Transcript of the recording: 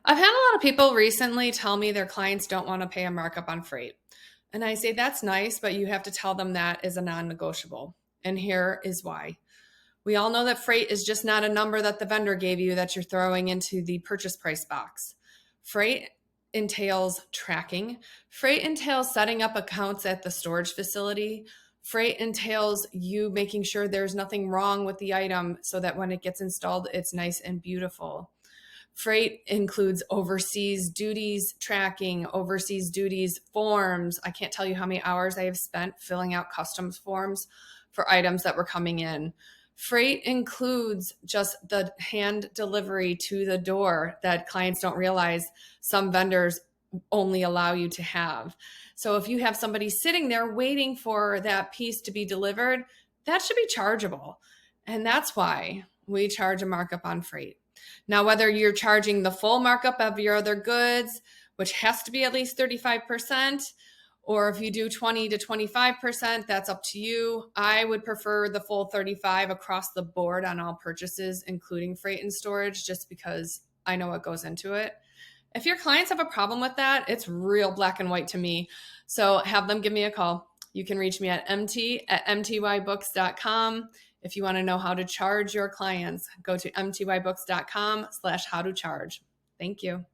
I've had a lot of people recently tell me their clients don't want to pay a markup on freight. And I say, that's nice, but you have to tell them that is a non negotiable. And here is why. We all know that freight is just not a number that the vendor gave you that you're throwing into the purchase price box. Freight entails tracking, freight entails setting up accounts at the storage facility. Freight entails you making sure there's nothing wrong with the item so that when it gets installed, it's nice and beautiful. Freight includes overseas duties tracking, overseas duties forms. I can't tell you how many hours I have spent filling out customs forms for items that were coming in. Freight includes just the hand delivery to the door that clients don't realize some vendors only allow you to have. So if you have somebody sitting there waiting for that piece to be delivered, that should be chargeable. And that's why we charge a markup on freight. Now, whether you're charging the full markup of your other goods, which has to be at least 35%, or if you do 20 to 25%, that's up to you. I would prefer the full 35 across the board on all purchases, including freight and storage, just because I know what goes into it. If your clients have a problem with that, it's real black and white to me. So have them give me a call. You can reach me at mt@mtybooks.com. If you want to know how to charge your clients, go to mtybooks.com/how to charge. Thank you.